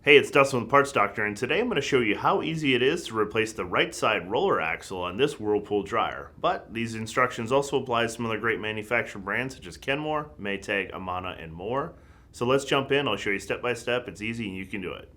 Hey, it's Dustin with Parts Doctor, and today I'm going to show you how easy it is to replace the right side roller axle on this Whirlpool dryer. But these instructions also apply to some other great manufacturer brands such as Kenmore, Maytag, Amana, and more. So let's jump in. I'll show you step by step. It's easy and you can do it.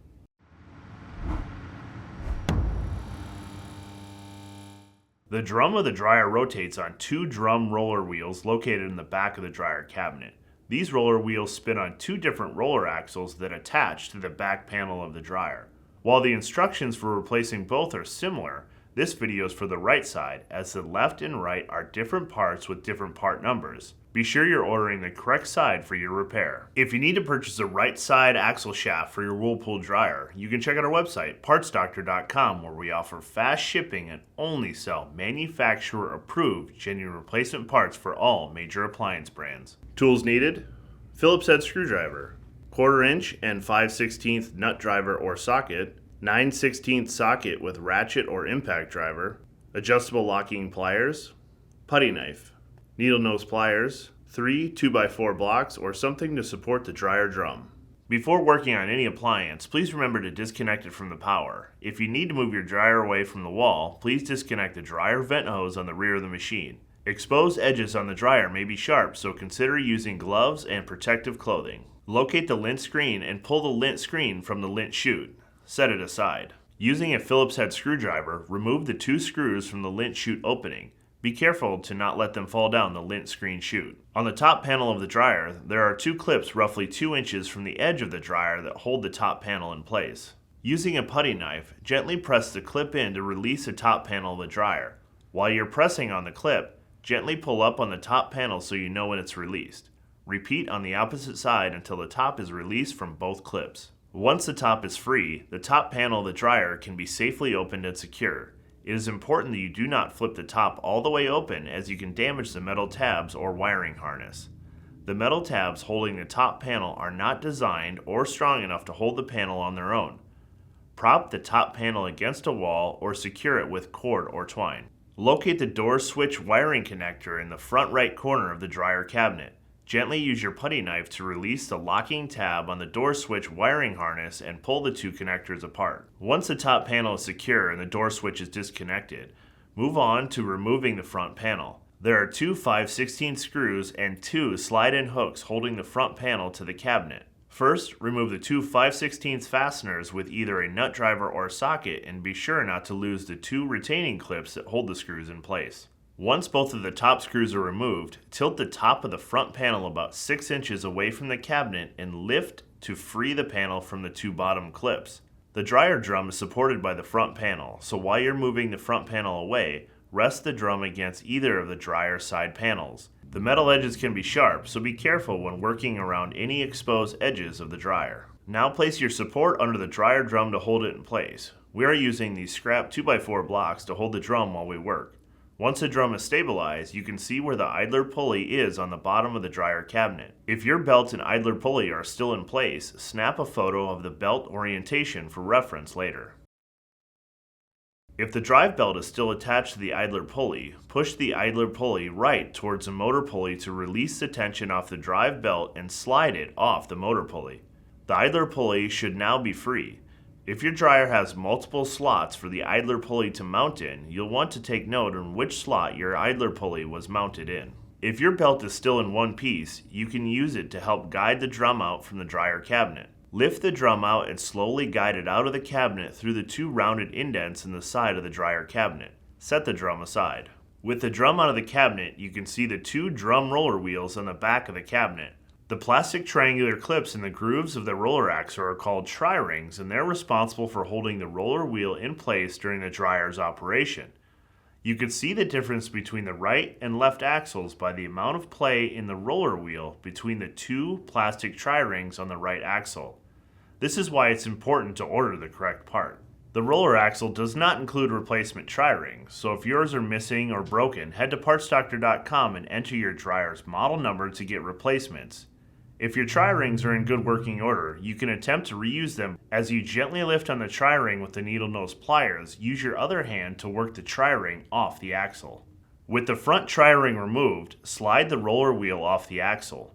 The drum of the dryer rotates on two drum roller wheels located in the back of the dryer cabinet. These roller wheels spin on two different roller axles that attach to the back panel of the dryer. While the instructions for replacing both are similar, this video is for the right side, as the left and right are different parts with different part numbers. Be sure you're ordering the correct side for your repair. If you need to purchase a right side axle shaft for your Whirlpool dryer, you can check out our website, partsdoctor.com, where we offer fast shipping and only sell manufacturer approved genuine replacement parts for all major appliance brands. Tools needed: Phillips head screwdriver, 1/4 inch and 5/16 nut driver or socket, 9/16 socket with ratchet or impact driver, adjustable locking pliers, putty knife, needle nose pliers, 3 2x4 blocks or something to support the dryer drum. Before working on any appliance, please remember to disconnect it from the power. If you need to move your dryer away from the wall, please disconnect the dryer vent hose on the rear of the machine. Exposed edges on the dryer may be sharp, so consider using gloves and protective clothing. Locate the lint screen and pull the lint screen from the lint chute. Set it aside. Using a Phillips head screwdriver, remove the 2 screws from the lint chute opening. Be careful to not let them fall down the lint screen chute. On the top panel of the dryer, there are 2 clips roughly 2 inches from the edge of the dryer that hold the top panel in place. Using a putty knife, gently press the clip in to release the top panel of the dryer. While you're pressing on the clip, gently pull up on the top panel so you know when it's released. Repeat on the opposite side until the top is released from both clips. Once the top is free, the top panel of the dryer can be safely opened and secured. It is important that you do not flip the top all the way open, as you can damage the metal tabs or wiring harness. The metal tabs holding the top panel are not designed or strong enough to hold the panel on their own. Prop the top panel against a wall or secure it with cord or twine. Locate the door switch wiring connector in the front right corner of the dryer cabinet. Gently use your putty knife to release the locking tab on the door switch wiring harness and pull the 2 connectors apart. Once the top panel is secure and the door switch is disconnected, move on to removing the front panel. There are 2 5/16 screws and 2 slide-in hooks holding the front panel to the cabinet. First, remove the 2 5/16 fasteners with either a nut driver or socket, and be sure not to lose the 2 retaining clips that hold the screws in place. Once both of the top screws are removed, tilt the top of the front panel about 6 inches away from the cabinet and lift to free the panel from the 2 bottom clips. The dryer drum is supported by the front panel, so while you're moving the front panel away, rest the drum against either of the dryer side panels. The metal edges can be sharp, so be careful when working around any exposed edges of the dryer. Now place your support under the dryer drum to hold it in place. We are using these scrap 2x4 blocks to hold the drum while we work. Once the drum is stabilized, you can see where the idler pulley is on the bottom of the dryer cabinet. If your belt and idler pulley are still in place, snap a photo of the belt orientation for reference later. If the drive belt is still attached to the idler pulley, push the idler pulley right towards the motor pulley to release the tension off the drive belt and slide it off the motor pulley. The idler pulley should now be free. If your dryer has multiple slots for the idler pulley to mount in, you'll want to take note on which slot your idler pulley was mounted in. If your belt is still in one piece, you can use it to help guide the drum out from the dryer cabinet. Lift the drum out and slowly guide it out of the cabinet through the 2 rounded indents in the side of the dryer cabinet. Set the drum aside. With the drum out of the cabinet, you can see the 2 drum roller wheels on the back of the cabinet. The plastic triangular clips in the grooves of the roller axle are called tri-rings, and they're responsible for holding the roller wheel in place during the dryer's operation. You can see the difference between the right and left axles by the amount of play in the roller wheel between the 2 plastic tri-rings on the right axle. This is why it's important to order the correct part. The roller axle does not include replacement tri-rings, so if yours are missing or broken, head to partsdoctor.com and enter your dryer's model number to get replacements. If your tri-rings are in good working order, you can attempt to reuse them. As you gently lift on the tri-ring with the needle nose pliers, use your other hand to work the tri-ring off the axle. With the front tri-ring removed, slide the roller wheel off the axle.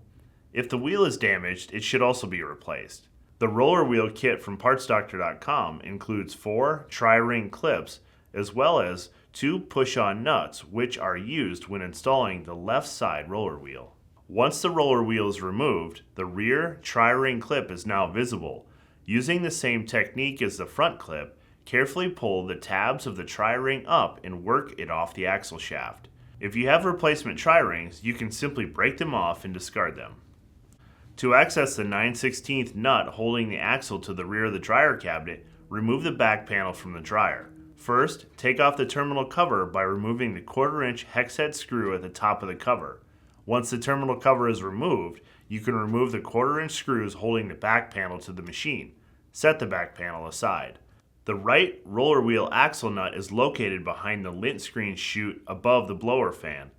If the wheel is damaged, it should also be replaced. The roller wheel kit from PartsDoctor.com includes 4 tri-ring clips as well as 2 push-on nuts, which are used when installing the left side roller wheel. Once the roller wheel is removed, the rear tri-ring clip is now visible. Using the same technique as the front clip, carefully pull the tabs of the tri-ring up and work it off the axle shaft. If you have replacement tri-rings, you can simply break them off and discard them. To access the 9/16 nut holding the axle to the rear of the dryer cabinet, remove the back panel from the dryer. First, take off the terminal cover by removing the 1/4-inch hex head screw at the top of the cover. Once the terminal cover is removed, you can remove the 1/4-inch screws holding the back panel to the machine. Set the back panel aside. The right roller wheel axle nut is located behind the lint screen chute above the blower fan.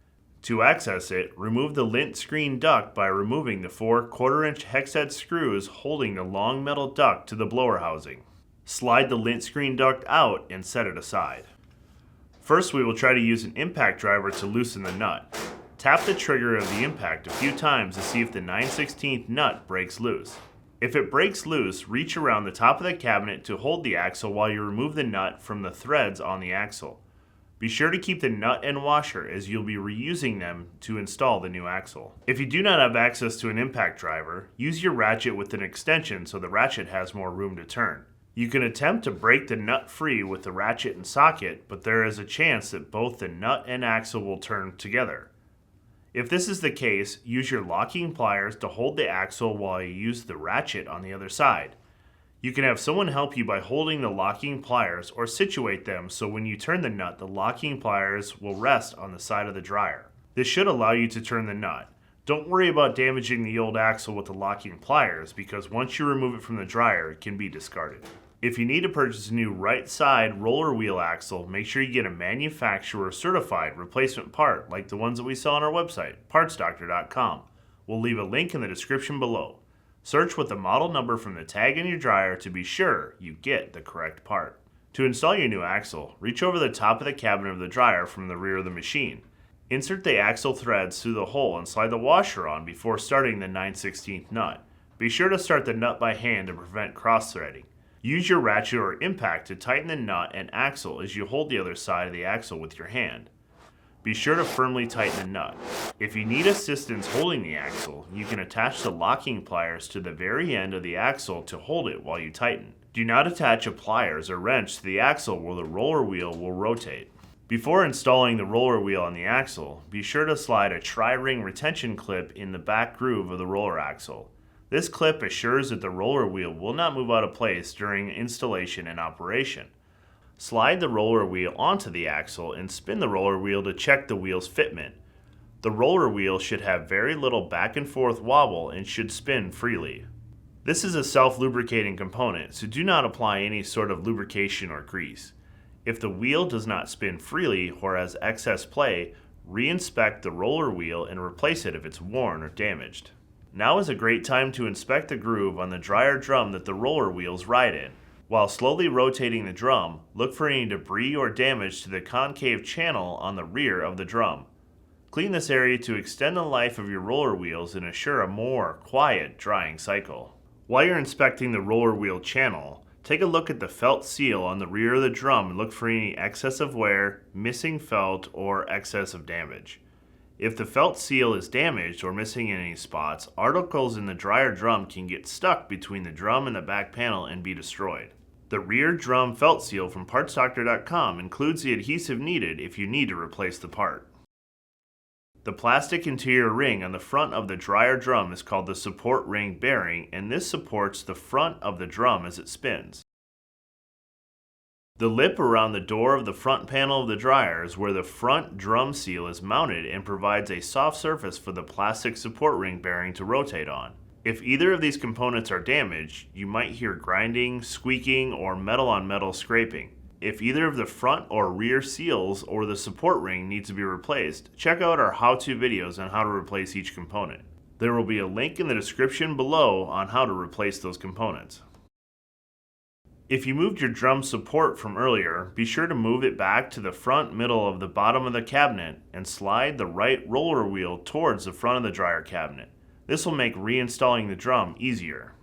To access it, remove the lint screen duct by removing the 4 1/4-inch hex head screws holding the long metal duct to the blower housing. Slide the lint screen duct out and set it aside. First, we will try to use an impact driver to loosen the nut. Tap the trigger of the impact a few times to see if the 9/16 nut breaks loose. If it breaks loose, reach around the top of the cabinet to hold the axle while you remove the nut from the threads on the axle. Be sure to keep the nut and washer as you'll be reusing them to install the new axle. If you do not have access to an impact driver, use your ratchet with an extension so the ratchet has more room to turn. You can attempt to break the nut free with the ratchet and socket, but there is a chance that both the nut and axle will turn together. If this is the case, use your locking pliers to hold the axle while you use the ratchet on the other side. You can have someone help you by holding the locking pliers or situate them so when you turn the nut, the locking pliers will rest on the side of the dryer. This should allow you to turn the nut. Don't worry about damaging the old axle with the locking pliers because once you remove it from the dryer, it can be discarded. If you need to purchase a new right side roller wheel axle, make sure you get a manufacturer certified replacement part like the ones that we sell on our website, PartsDoctor.com. We'll leave a link in the description below. Search with the model number from the tag in your dryer to be sure you get the correct part. To install your new axle, reach over the top of the cabinet of the dryer from the rear of the machine. Insert the axle threads through the hole and slide the washer on before starting the 9/16 nut. Be sure to start the nut by hand to prevent cross-threading. Use your ratchet or impact to tighten the nut and axle as you hold the other side of the axle with your hand. Be sure to firmly tighten the nut. If you need assistance holding the axle, you can attach the locking pliers to the very end of the axle to hold it while you tighten. Do not attach a pliers or wrench to the axle where the roller wheel will rotate. Before installing the roller wheel on the axle, be sure to slide a tri-ring retention clip in the back groove of the roller axle. This clip assures that the roller wheel will not move out of place during installation and operation. Slide the roller wheel onto the axle and spin the roller wheel to check the wheel's fitment. The roller wheel should have very little back and forth wobble and should spin freely. This is a self-lubricating component, so do not apply any sort of lubrication or grease. If the wheel does not spin freely or has excess play, re-inspect the roller wheel and replace it if it's worn or damaged. Now is a great time to inspect the groove on the dryer drum that the roller wheels ride in. While slowly rotating the drum, look for any debris or damage to the concave channel on the rear of the drum. Clean this area to extend the life of your roller wheels and assure a more quiet drying cycle. While you're inspecting the roller wheel channel, take a look at the felt seal on the rear of the drum and look for any excess of wear, missing felt, or excess of damage. If the felt seal is damaged or missing in any spots, articles in the dryer drum can get stuck between the drum and the back panel and be destroyed. The rear drum felt seal from PartsDoctor.com includes the adhesive needed if you need to replace the part. The plastic interior ring on the front of the dryer drum is called the support ring bearing, and this supports the front of the drum as it spins. The lip around the door of the front panel of the dryer is where the front drum seal is mounted and provides a soft surface for the plastic support ring bearing to rotate on. If either of these components are damaged, you might hear grinding, squeaking, or metal on metal scraping. If either of the front or rear seals or the support ring needs to be replaced, check out our how-to videos on how to replace each component. There will be a link in the description below on how to replace those components. If you moved your drum support from earlier, be sure to move it back to the front middle of the bottom of the cabinet and slide the right roller wheel towards the front of the dryer cabinet. This will make reinstalling the drum easier.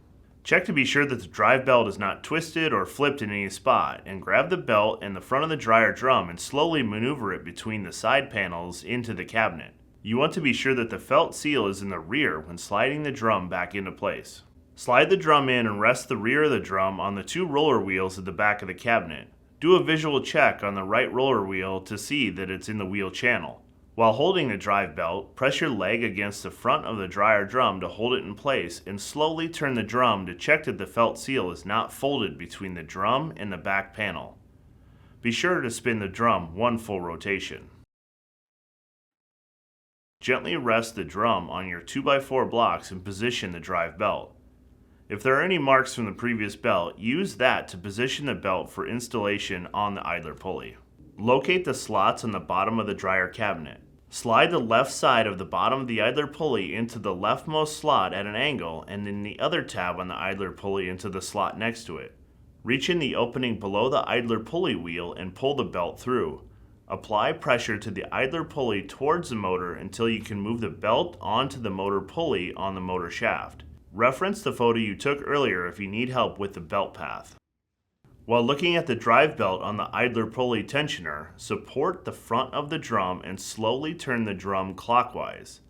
Check to be sure that the drive belt is not twisted or flipped in any spot, and grab the belt and the front of the dryer drum and slowly maneuver it between the side panels into the cabinet. You want to be sure that the felt seal is in the rear when sliding the drum back into place. Slide the drum in and rest the rear of the drum on the two roller wheels at the back of the cabinet. Do a visual check on the right roller wheel to see that it's in the wheel channel. While holding the drive belt, press your leg against the front of the dryer drum to hold it in place and slowly turn the drum to check that the felt seal is not folded between the drum and the back panel. Be sure to spin the drum one full rotation. Gently rest the drum on your 2x4 blocks and position the drive belt. If there are any marks from the previous belt, use that to position the belt for installation on the idler pulley. Locate the slots on the bottom of the dryer cabinet. Slide the left side of the bottom of the idler pulley into the leftmost slot at an angle and then the other tab on the idler pulley into the slot next to it. Reach in the opening below the idler pulley wheel and pull the belt through. Apply pressure to the idler pulley towards the motor until you can move the belt onto the motor pulley on the motor shaft. Reference the photo you took earlier if you need help with the belt path. While looking at the drive belt on the idler pulley tensioner, support the front of the drum and slowly turn the drum clockwise.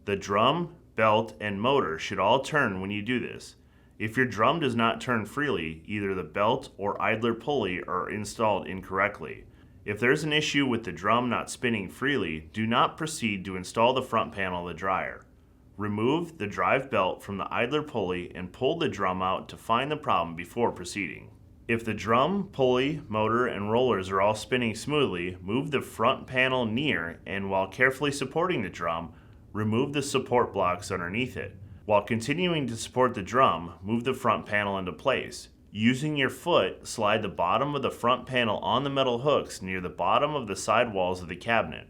The drum, belt, and motor should all turn when you do this. If your drum does not turn freely, either the belt or idler pulley are installed incorrectly. If there's an issue with the drum not spinning freely, do not proceed to install the front panel of the dryer. Remove the drive belt from the idler pulley and pull the drum out to find the problem before proceeding. If the drum, pulley, motor, and rollers are all spinning smoothly, move the front panel near and while carefully supporting the drum, remove the support blocks underneath it. While continuing to support the drum, move the front panel into place. Using your foot, slide the bottom of the front panel on the metal hooks near the bottom of the side walls of the cabinet.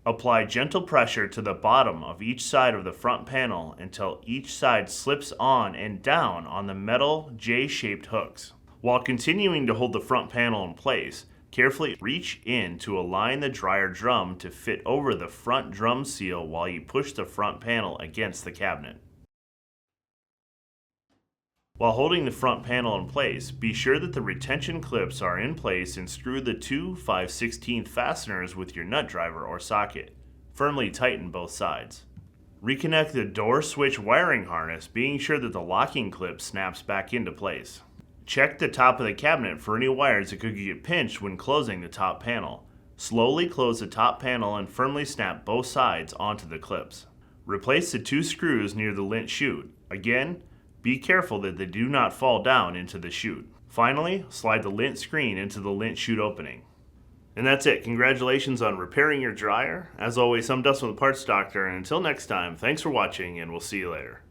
Apply gentle pressure to the bottom of each side of the front panel until each side slips on and down on the metal J-shaped hooks. While continuing to hold the front panel in place, carefully reach in to align the dryer drum to fit over the front drum seal while you push the front panel against the cabinet. While holding the front panel in place, be sure that the retention clips are in place and screw the two 5/16 fasteners with your nut driver or socket. Firmly tighten both sides. Reconnect the door switch wiring harness, being sure that the locking clip snaps back into place. Check the top of the cabinet for any wires that could get pinched when closing the top panel. Slowly close the top panel and firmly snap both sides onto the clips. Replace the two screws near the lint chute. Again, be careful that they do not fall down into the chute. Finally, slide the lint screen into the lint chute opening. And that's it. Congratulations on repairing your dryer. As always, I'm Dustin with the Parts Doctor, and until next time, thanks for watching, and we'll see you later.